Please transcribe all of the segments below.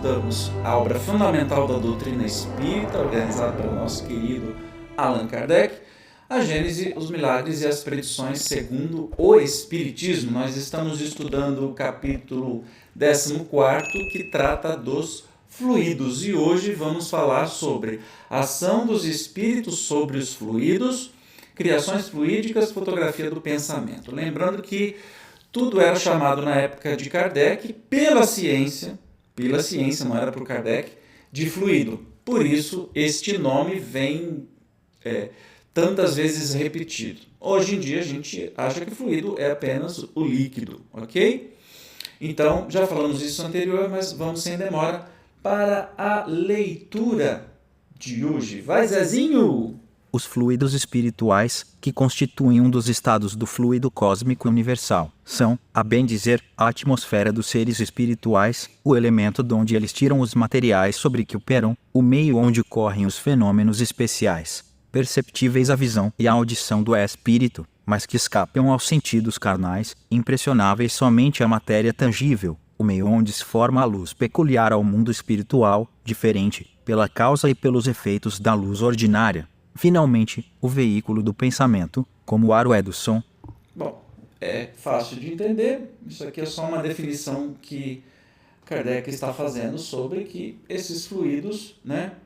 estudamos a obra fundamental da doutrina espírita, organizada pelo nosso querido Allan Kardec, a Gênese, os Milagres e as Predições segundo o Espiritismo. Nós estamos estudando o capítulo 14º, que trata dos fluidos, e hoje vamos falar sobre a ação dos espíritos sobre os fluidos, criações fluídicas, fotografia do pensamento. Lembrando que tudo era chamado na época de Kardec, pela ciência, não era por Kardec, de fluido. Por isso, este nome vem tantas vezes repetido. Hoje em dia, a gente acha que fluido é apenas o líquido, ok? Então, já falamos isso anterior, mas vamos sem demora para a leitura de hoje. Vai, Zezinho! Os fluidos espirituais, que constituem um dos estados do fluido cósmico universal, são, a bem dizer, a atmosfera dos seres espirituais, o elemento de onde eles tiram os materiais sobre que operam, o meio onde ocorrem os fenômenos especiais, perceptíveis à visão e à audição do espírito, mas que escapam aos sentidos carnais, impressionáveis somente à matéria tangível, o meio onde se forma a luz peculiar ao mundo espiritual, diferente, pela causa e pelos efeitos da luz ordinária. Finalmente, o veículo do pensamento, como o aro é do som. Bom, é fácil de entender. Isso aqui é só uma definição que Kardec está fazendo sobre que esses fluidos,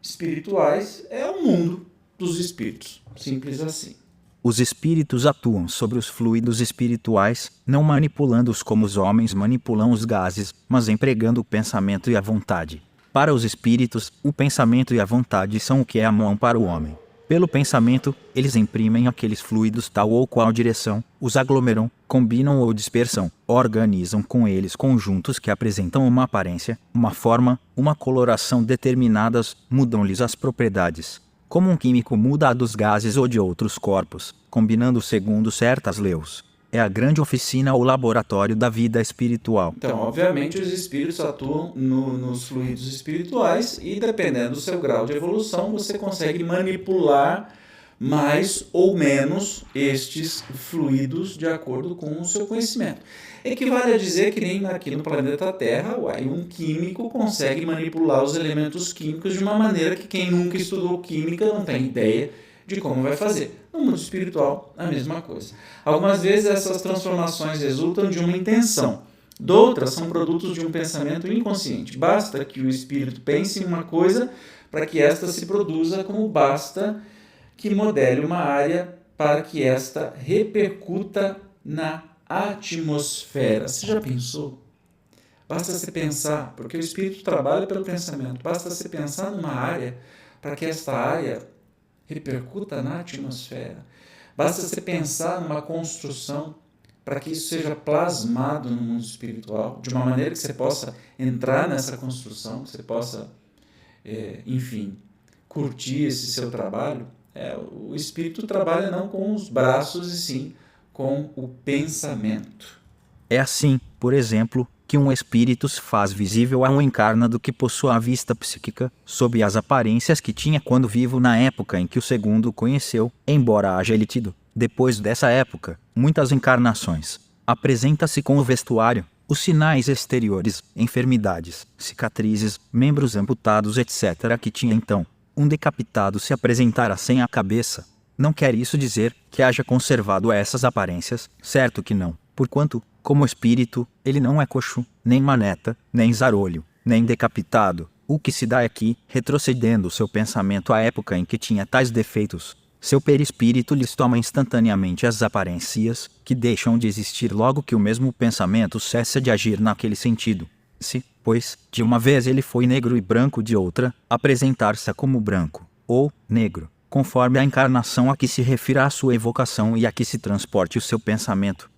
espirituais é o mundo dos espíritos. Simples assim. Os espíritos atuam sobre os fluidos espirituais, não manipulando-os como os homens manipulam os gases, mas empregando o pensamento e a vontade. Para os espíritos, o pensamento e a vontade são o que é a mão para o homem. Pelo pensamento, eles imprimem aqueles fluidos tal ou qual direção, os aglomeram, combinam ou dispersam, organizam com eles conjuntos que apresentam uma aparência, uma forma, uma coloração determinadas, mudam-lhes as propriedades. Como um químico muda a dos gases ou de outros corpos, combinando segundo certas leis. É a grande oficina ou laboratório da vida espiritual. Então, obviamente, os espíritos atuam nos fluidos espirituais e, dependendo do seu grau de evolução, você consegue manipular mais ou menos estes fluidos de acordo com o seu conhecimento. Equivale a dizer que nem aqui no planeta Terra, um químico consegue manipular os elementos químicos de uma maneira que quem nunca estudou química não tem ideia de como vai fazer. No mundo espiritual, a mesma coisa. Algumas vezes essas transformações resultam de uma intenção. Outras são produtos de um pensamento inconsciente. Basta que o espírito pense em uma coisa para que esta se produza, como basta que modele uma área para que esta repercuta na atmosfera. Você já pensou? Basta você pensar, porque o espírito trabalha pelo pensamento. Basta você pensar numa área para que esta área repercuta na atmosfera. Basta você pensar numa construção para que isso seja plasmado no mundo espiritual, de uma maneira que você possa entrar nessa construção, que você possa, curtir esse seu trabalho. O espírito trabalha não com os braços, e sim com o pensamento. É assim, por exemplo, que um espírito se faz visível a um encarnado que possui a vista psíquica, sob as aparências que tinha quando vivo na época em que o segundo o conheceu, embora haja ele tido, depois dessa época, muitas encarnações. Apresenta-se com o vestuário, os sinais exteriores, enfermidades, cicatrizes, membros amputados, etc. que tinha então. Um decapitado se apresentara sem a cabeça. Não quer isso dizer que haja conservado essas aparências, certo que não, porquanto, como espírito, ele não é coxo, nem maneta, nem zarolho, nem decapitado. O que se dá é que, retrocedendo seu pensamento à época em que tinha tais defeitos, seu perispírito lhes toma instantaneamente as aparências, que deixam de existir logo que o mesmo pensamento cessa de agir naquele sentido. Se, pois, de uma vez ele foi negro e branco de outra, apresentar-se como branco, ou negro, conforme a encarnação a que se refira a sua evocação e a que se transporte o seu pensamento.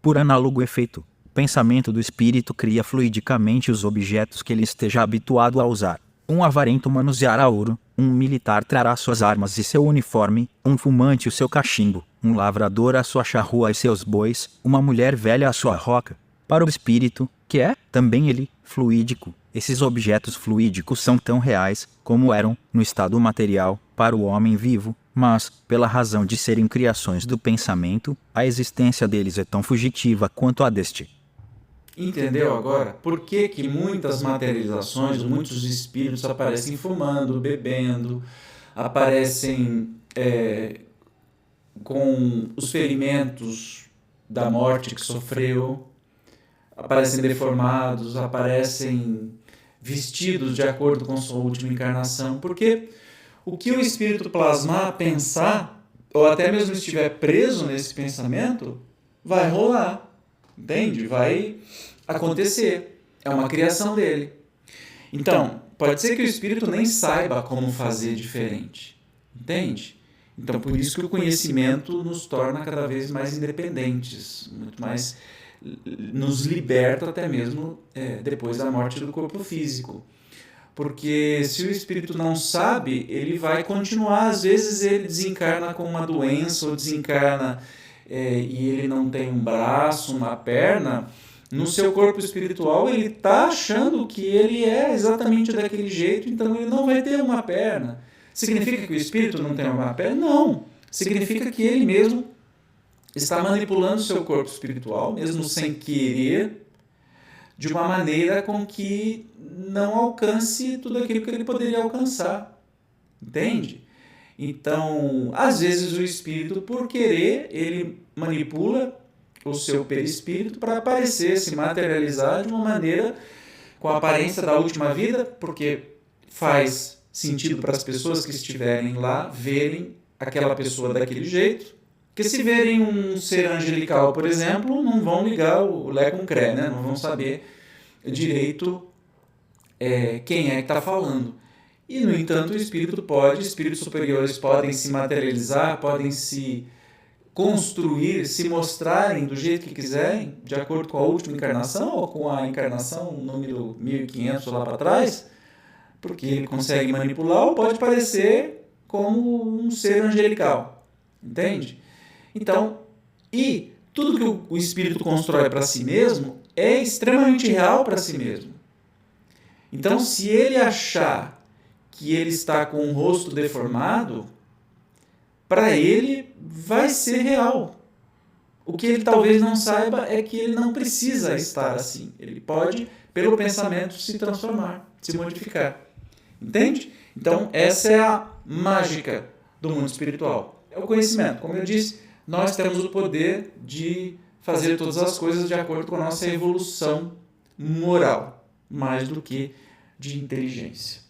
Por análogo efeito, o pensamento do espírito cria fluidicamente os objetos que ele esteja habituado a usar. Um avarento manuseará ouro, um militar trará suas armas e seu uniforme, um fumante o seu cachimbo, um lavrador a sua charrua e seus bois, uma mulher velha a sua roca. Para o espírito, que é, também ele, fluídico, esses objetos fluídicos são tão reais, como eram, no estado material, para o homem vivo, mas, pela razão de serem criações do pensamento, a existência deles é tão fugitiva quanto a deste. Entendeu agora? Por que que muitas materializações, muitos espíritos aparecem fumando, bebendo, aparecem com os ferimentos da morte que sofreu, aparecem deformados, aparecem vestidos de acordo com sua última encarnação? Porque o que o espírito plasmar, pensar, ou até mesmo estiver preso nesse pensamento, vai rolar. Entende? Vai acontecer. É uma criação dele. Então, pode ser que o espírito nem saiba como fazer diferente. Entende? Então, por isso que o conhecimento nos torna cada vez mais independentes, muito mais, nos liberta até mesmo depois da morte do corpo físico. Porque se o espírito não sabe, ele vai continuar, às vezes ele desencarna com uma doença ou desencarna e ele não tem um braço, uma perna. No seu corpo espiritual ele está achando que ele é exatamente daquele jeito, então ele não vai ter uma perna. Significa que o espírito não tem uma perna? Não. Significa que ele mesmo está manipulando o seu corpo espiritual, mesmo sem querer, de uma maneira com que não alcance tudo aquilo que ele poderia alcançar. Entende? Então, às vezes o espírito, por querer, ele manipula o seu perispírito para aparecer, se materializar de uma maneira com a aparência da última vida, porque faz sentido para as pessoas que estiverem lá verem aquela pessoa daquele jeito, porque se verem um ser angelical, por exemplo, não vão ligar o Lé com o Cré, né? Não vão saber direito quem é que está falando. E, no entanto, espíritos superiores podem se materializar, podem se construir, se mostrarem do jeito que quiserem, de acordo com a última encarnação ou com a encarnação número 1500 lá para trás, porque ele consegue manipular ou pode parecer como um ser angelical. Entende? Então, e tudo que o espírito constrói para si mesmo é extremamente real para si mesmo. Então, se ele achar que ele está com o rosto deformado, para ele vai ser real. O que ele talvez não saiba é que ele não precisa estar assim. Ele pode, pelo pensamento, se transformar, se modificar. Entende? Então, essa é a mágica do mundo espiritual. É o conhecimento. Como eu disse, nós temos o poder de fazer todas as coisas de acordo com a nossa evolução moral, mais do que de inteligência.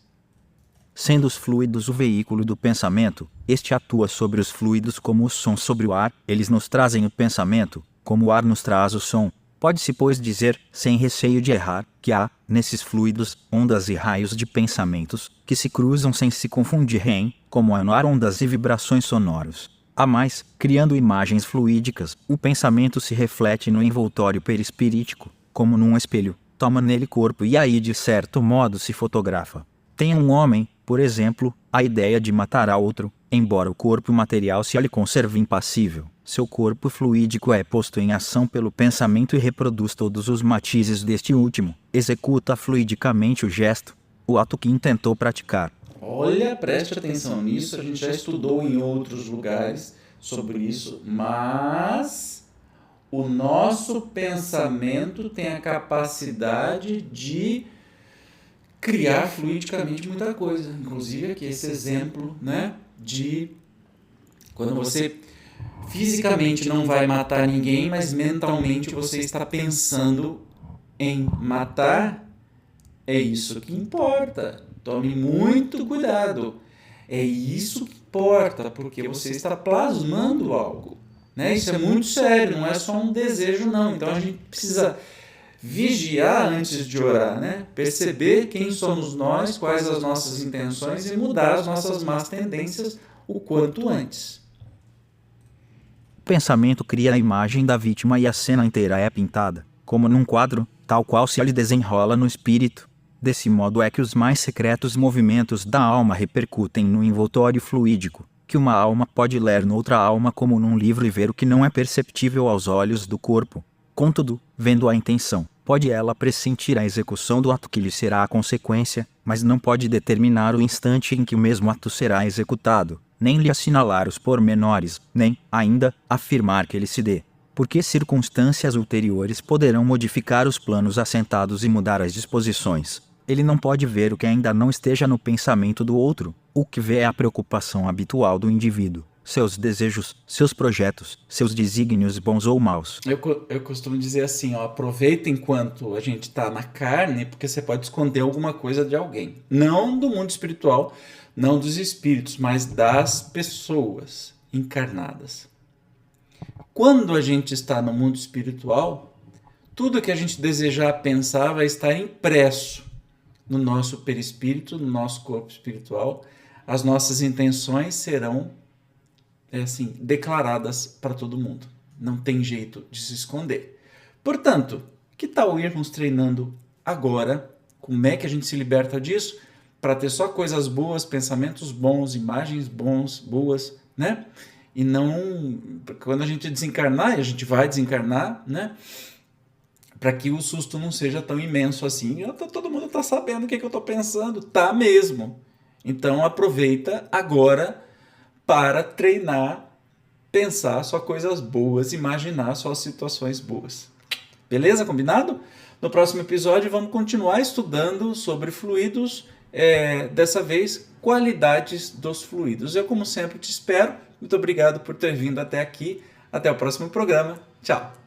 Sendo os fluidos o veículo do pensamento, este atua sobre os fluidos como o som sobre o ar, eles nos trazem o pensamento, como o ar nos traz o som. Pode-se, pois, dizer, sem receio de errar, que há, nesses fluidos, ondas e raios de pensamentos, que se cruzam sem se confundirem, como há no ar ondas e vibrações sonoros. A mais, criando imagens fluídicas, o pensamento se reflete no envoltório perispirítico, como num espelho, toma nele corpo e aí de certo modo se fotografa. Tenha um homem, por exemplo, a ideia de matar a outro, embora o corpo material se lhe conserve impassível, seu corpo fluídico é posto em ação pelo pensamento e reproduz todos os matizes deste último, executa fluidicamente o gesto, o ato que intentou praticar. Olha, preste atenção nisso, a gente já estudou em outros lugares sobre isso, mas o nosso pensamento tem a capacidade de criar fluidicamente muita coisa, inclusive aqui esse exemplo, né, de quando você fisicamente não vai matar ninguém, mas mentalmente você está pensando em matar, é isso que importa. Tome muito cuidado. É isso que importa, porque você está plasmando algo, né? Isso é muito sério, não é só um desejo, não. Então a gente precisa vigiar antes de orar, né? Perceber quem somos nós, quais as nossas intenções e mudar as nossas más tendências o quanto antes. O pensamento cria a imagem da vítima e a cena inteira é pintada, como num quadro, tal qual se lhe desenrola no espírito. Desse modo é que os mais secretos movimentos da alma repercutem no envoltório fluídico, que uma alma pode ler noutra alma como num livro e ver o que não é perceptível aos olhos do corpo. Contudo, vendo a intenção, pode ela pressentir a execução do ato que lhe será a consequência, mas não pode determinar o instante em que o mesmo ato será executado, nem lhe assinalar os pormenores, nem, ainda, afirmar que ele se dê. porque circunstâncias ulteriores poderão modificar os planos assentados e mudar as disposições. Ele não pode ver o que ainda não esteja no pensamento do outro. O que vê é a preocupação habitual do indivíduo, seus desejos, seus projetos, seus desígnios bons ou maus. Eu costumo dizer assim, ó, aproveita enquanto a gente está na carne, porque você pode esconder alguma coisa de alguém. Não do mundo espiritual, não dos espíritos, mas das pessoas encarnadas. Quando a gente está no mundo espiritual, tudo que a gente desejar pensar vai estar impresso no nosso perispírito, no nosso corpo espiritual. As nossas intenções serão declaradas para todo mundo. Não tem jeito de se esconder. Portanto, que tal irmos treinando agora? Como é que a gente se liberta disso? Para ter só coisas boas, pensamentos bons, imagens boas, né? E não... Quando a gente desencarnar, e a gente vai desencarnar, né? Para que o susto não seja tão imenso assim. Todo mundo está sabendo o que eu estou pensando. Tá mesmo. Então aproveita agora para treinar, pensar só coisas boas, imaginar só situações boas. Beleza? Combinado? No próximo episódio vamos continuar estudando sobre fluidos, dessa vez qualidades dos fluidos. Eu, como sempre, te espero. Muito obrigado por ter vindo até aqui. Até o próximo programa. Tchau!